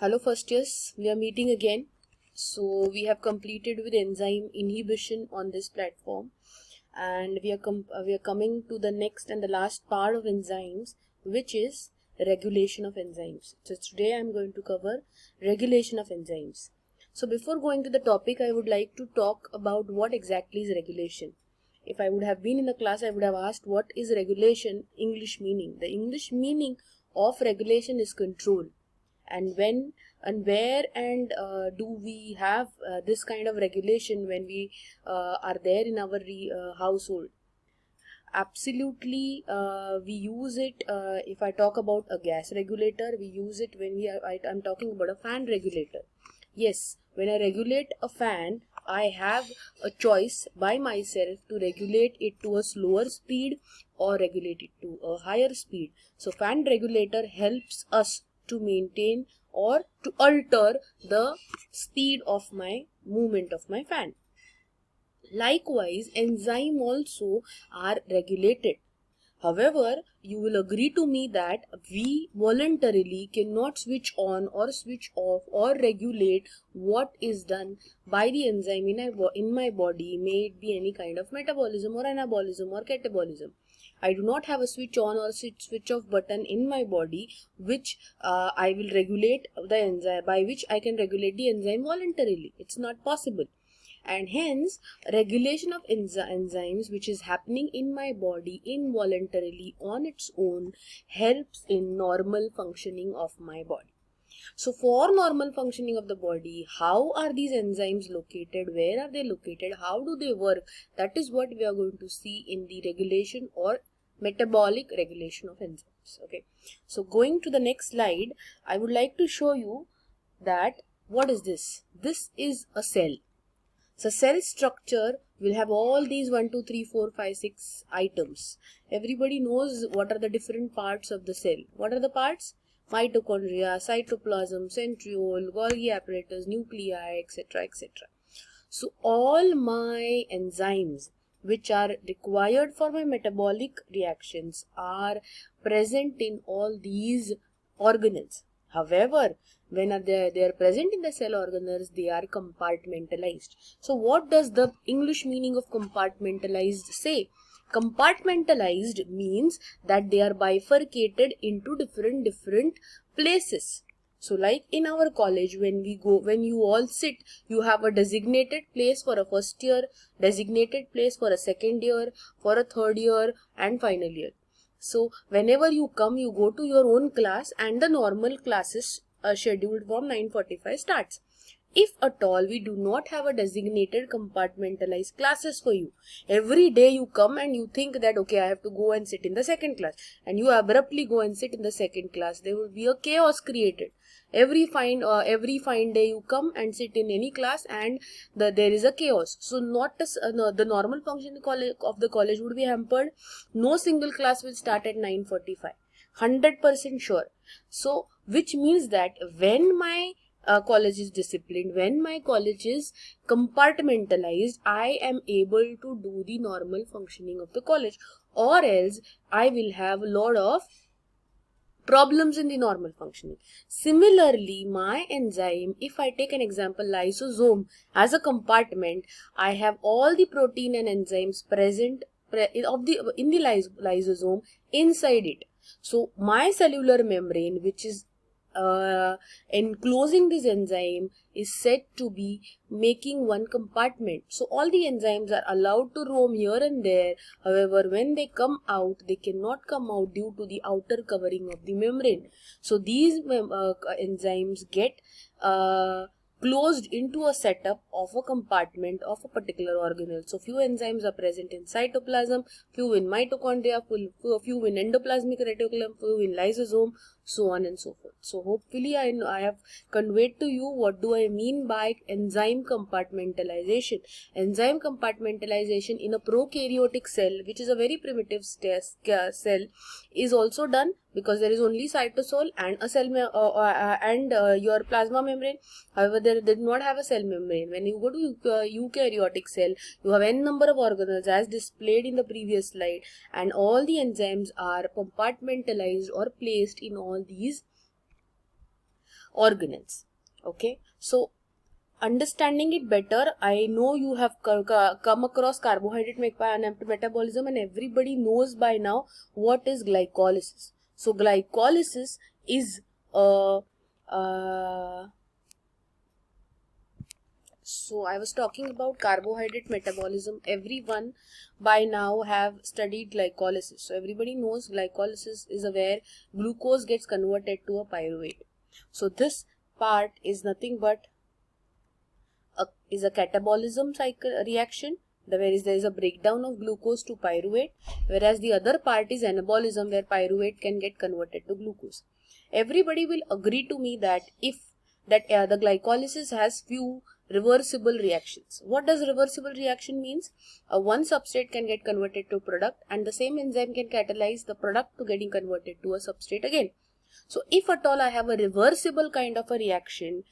Hello first years, we are meeting again. So we have completed with enzyme inhibition on this platform, and we are coming to the next and the last part of enzymes, which is regulation of enzymes. So today I am going to cover regulation of enzymes. So before going to the topic, I would like to talk about what exactly is regulation. If I would have been in the class, I would have asked what is regulation English meaning. The English meaning of regulation is control. And when and where and do we have this kind of regulation when we are there in our household? Absolutely, we use it. If I talk about a gas regulator, we use it when I'm talking about a fan regulator. Yes, when I regulate a fan, I have a choice by myself to regulate it to a slower speed or regulate it to a higher speed. So fan regulator helps us to maintain or to alter the speed of my movement of my fan. Likewise, enzyme also are regulated. However, you will agree to me that we voluntarily cannot switch on or switch off or regulate what is done by the enzyme in my body, may it be any kind of metabolism or anabolism or catabolism. I do not have a switch on or switch off button in my body which I will regulate the enzyme, by which I can regulate the enzyme voluntarily. It's not possible. And hence regulation of enzymes which is happening in my body involuntarily on its own helps in normal functioning of my body. So for normal functioning of the body, how are these enzymes located, where are they located, how do they work? That is what we are going to see in the regulation or metabolic regulation of enzymes. Okay, so going to the next slide, I would like to show you that what is this. This is a cell. So cell structure will have all these 1, 2, 3, 4, 5, 6 items. Everybody knows what are the different parts of the cell. What are the parts? Mitochondria, cytoplasm, centriole, Golgi apparatus, nuclei, etc. etc. So all my enzymes which are required for my metabolic reactions are present in all these organelles. However, when they are present in the cell organelles, they are compartmentalized. So what does the English meaning of compartmentalized say? Compartmentalized means that they are bifurcated into different places. So like in our college, when you all sit, you have a designated place for a first year, designated place for a second year, for a third year and final year. So whenever you come, you go to your own class and the normal classes scheduled from 9:45 starts. If at all we do not have a designated compartmentalized classes for you, every day you come and you think that okay, I have to go and sit in the second class, and you abruptly go and sit in the second class, there will be a chaos created. Every fine day you come and sit in any class and there is a chaos. So the normal function of the college would be hampered. No single class will start at 9:45, 100% sure. So which means that when my college is disciplined, when my college is compartmentalized, I am able to do the normal functioning of the college, or else I will have a lot of problems in the normal functioning. Similarly, my enzyme, if I take an example, lysosome as a compartment, I have all the protein and enzymes present in the lysosome inside it. So my cellular membrane, which is enclosing this enzyme, is said to be making one compartment. So all the enzymes are allowed to roam here and there. However, when they come out, they cannot come out due to the outer covering of the membrane. So these enzymes get closed into a setup of a compartment of a particular organelle. So few enzymes are present in cytoplasm, few in mitochondria, few in endoplasmic reticulum, few in lysosome, so on and so forth. So hopefully I have conveyed to you what do I mean by enzyme compartmentalization. Enzyme compartmentalization in a prokaryotic cell, which is a very primitive cell, is also done because there is only cytosol and a cell your plasma membrane. However, they did not have a cell membrane. When you go to eukaryotic cell, you have n number of organelles as displayed in the previous slide, and all the enzymes are compartmentalized or placed in all these organelles. Okay, so understanding it better, I know you have come across carbohydrate metabolism, and everybody knows by now what is glycolysis. So glycolysis is so I was talking about carbohydrate metabolism. Everyone by now have studied glycolysis. So everybody knows glycolysis is where glucose gets converted to a pyruvate. So this part is nothing but is a catabolism cycle reaction, there is a breakdown of glucose to pyruvate, whereas the other part is anabolism, where pyruvate can get converted to glucose. Everybody will agree to me that the glycolysis has few reversible reactions. What does reversible reaction means? One substrate can get converted to product, and the same enzyme can catalyze the product to getting converted to a substrate again. So if at all I have a reversible kind of a reaction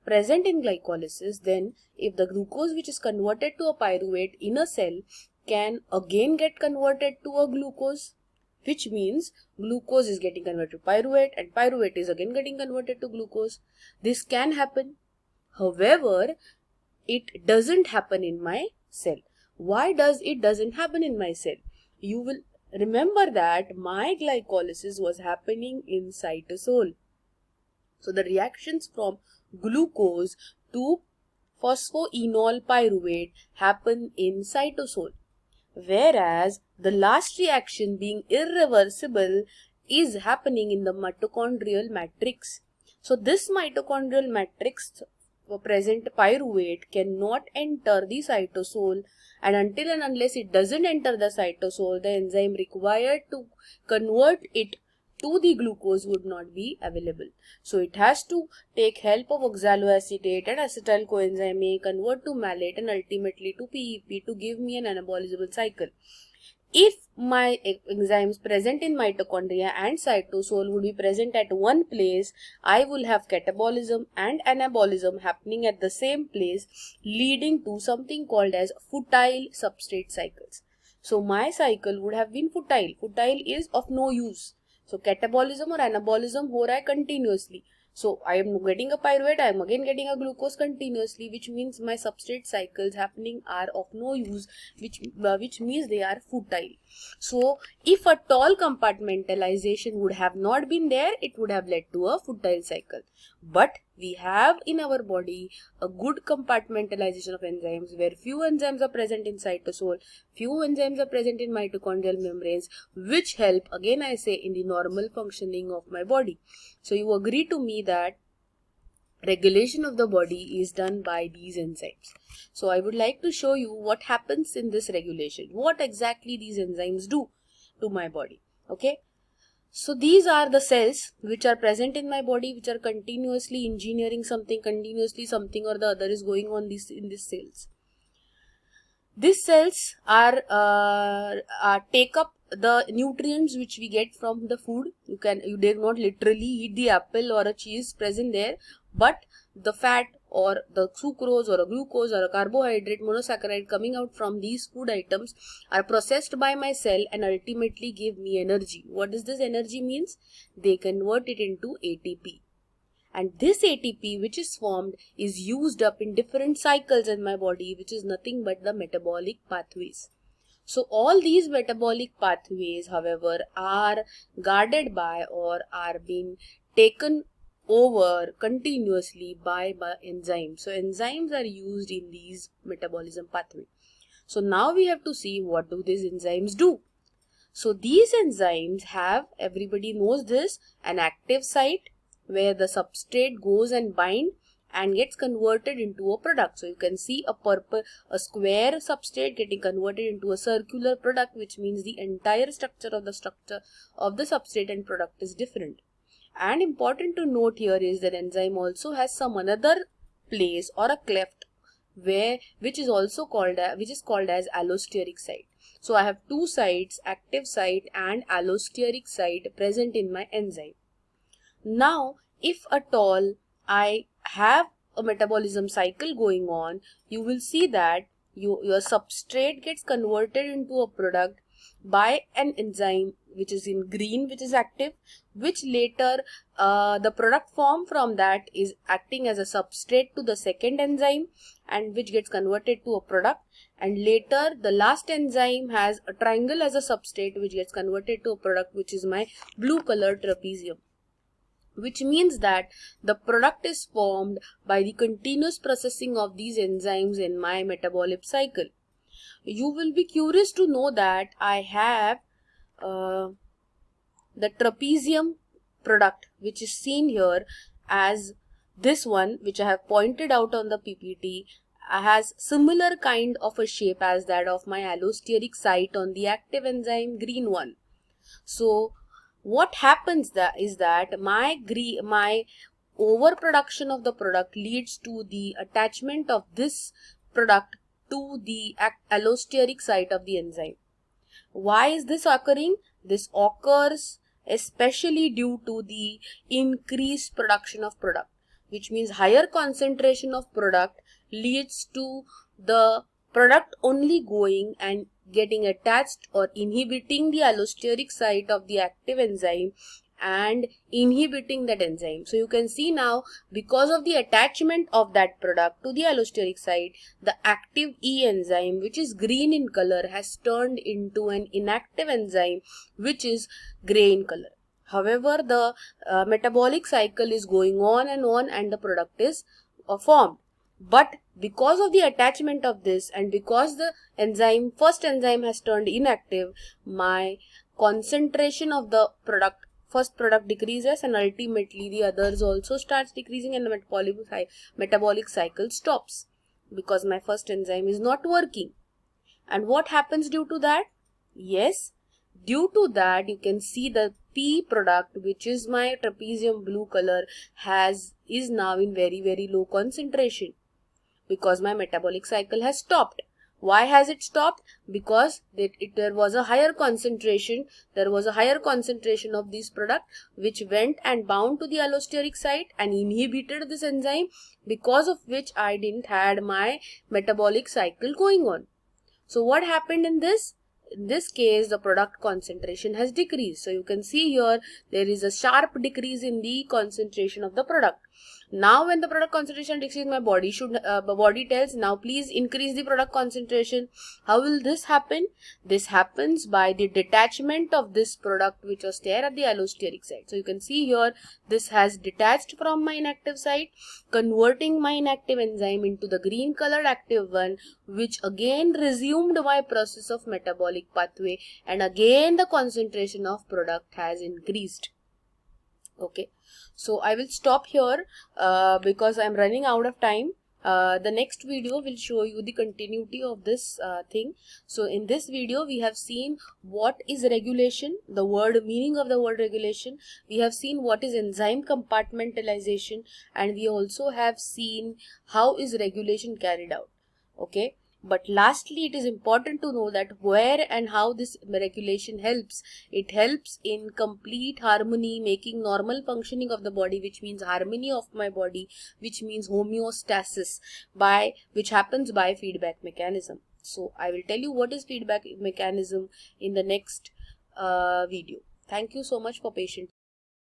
present in glycolysis, then if the glucose which is converted to a pyruvate in a cell can again get converted to a glucose, which means glucose is getting converted to pyruvate and pyruvate is again getting converted to glucose. This can happen. However, it doesn't happen in my cell. Why does it doesn't happen in my cell? You will remember that my glycolysis was happening in cytosol. So the reactions from glucose to phosphoenol pyruvate happen in cytosol, whereas the last reaction, being irreversible, is happening in the mitochondrial matrix. So this mitochondrial matrix present pyruvate cannot enter the cytosol, and until and unless it doesn't enter the cytosol, the enzyme required to convert it to the glucose would not be available. So it has to take help of oxaloacetate and acetyl coenzyme A, convert to malate, and ultimately to PEP to give me an anabolizable cycle. If my enzymes present in mitochondria and cytosol would be present at one place, I will have catabolism and anabolism happening at the same place, leading to something called as futile substrate cycles. So my cycle would have been futile. Futile is of no use. So catabolism or anabolism हो रहा है continuously. So I am getting a pyruvate, I am again getting a glucose continuously, which means my substrate cycles happening are of no use, which means they are futile. So if a tall compartmentalization would have not been there, it would have led to a futile cycle. But we have in our body a good compartmentalization of enzymes, where few enzymes are present in cytosol, few enzymes are present in mitochondrial membranes, which help, again I say, in the normal functioning of my body. So you agree to me that regulation of the body is done by these enzymes. So I would like to show you what happens in this regulation, what exactly these enzymes do to my body. Okay. So these are the cells which are present in my body, which are continuously engineering something, continuously something or the other is going on in these cells. These cells take up the nutrients which we get from the food. You dare not literally eat the apple or a cheese present there, but the fat or the sucrose or a glucose or a carbohydrate monosaccharide coming out from these food items are processed by my cell and ultimately give me energy. What does this energy means? They convert it into ATP. And this ATP which is formed is used up in different cycles in my body, which is nothing but the metabolic pathways. So all these metabolic pathways, however, are guarded by or are being taken over continuously by enzymes. So enzymes are used in these metabolism pathway. So now we have to see what do these enzymes do. So these enzymes have, everybody knows this, an active site where the substrate goes and bind and gets converted into a product. So you can see a square substrate getting converted into a circular product, which means the entire structure of the substrate and product is different. And important to note here is that enzyme also has some another place or a cleft which is called as allosteric site. So I have two sites, active site and allosteric site, present in my enzyme. Now, if at all I have a metabolism cycle going on, you will see that your substrate gets converted into a product, by an enzyme which is in green, which is active, which later the product formed from that is acting as a substrate to the second enzyme, and which gets converted to a product, and later the last enzyme has a triangle as a substrate which gets converted to a product, which is my blue color trapezium, which means that the product is formed by the continuous processing of these enzymes in my metabolic cycle. You will be curious to know that I have the trapezium product, which is seen here as this one, which I have pointed out on the PPT, has similar kind of a shape as that of my allosteric site on the active enzyme green one. So what happens is that my overproduction of the product leads to the attachment of this product to the allosteric site of the enzyme. Why is this occurring? This occurs especially due to the increased production of product, which means higher concentration of product leads to the product only going and getting attached or inhibiting the allosteric site of the active enzyme and inhibiting that enzyme. So you can see now, because of the attachment of that product to the allosteric site, the active E enzyme, which is green in color, has turned into an inactive enzyme which is gray in color. However, the metabolic cycle is going on and the product is formed. But because of the attachment of this and because the first enzyme has turned inactive, my concentration of the first product decreases, and ultimately the others also starts decreasing, and the metabolic cycle stops because my first enzyme is not working. And what happens due to that? Yes, due to that, you can see the P product, which is my trapezium blue color, is now in very low concentration because my metabolic cycle has stopped. Why has it stopped? Because there was a higher concentration. There was a higher concentration of this product which went and bound to the allosteric site and inhibited this enzyme, because of which I didn't had my metabolic cycle going on. So what happened in this? In this case, the product concentration has decreased. So you can see here there is a sharp decrease in the concentration of the product. Now when the product concentration decreases, my body tells, now please increase the product concentration. How will this happen? This happens by the detachment of this product which was there at the allosteric site. So you can see here this has detached from my inactive site, converting my inactive enzyme into the green colored active one, which again resumed my process of metabolic pathway, and again the concentration of product has increased. Okay, so I will stop here because I am running out of time. The next video will show you the continuity of this thing. So in this video we have seen what is regulation, the meaning of the word regulation. We have seen what is enzyme compartmentalization, and we also have seen how is regulation carried out. Okay. But lastly, it is important to know that where and how this regulation helps. It helps in complete harmony, making normal functioning of the body, which means harmony of my body, which means homeostasis, which happens by feedback mechanism. So I will tell you what is feedback mechanism in the next video. Thank you so much for patience.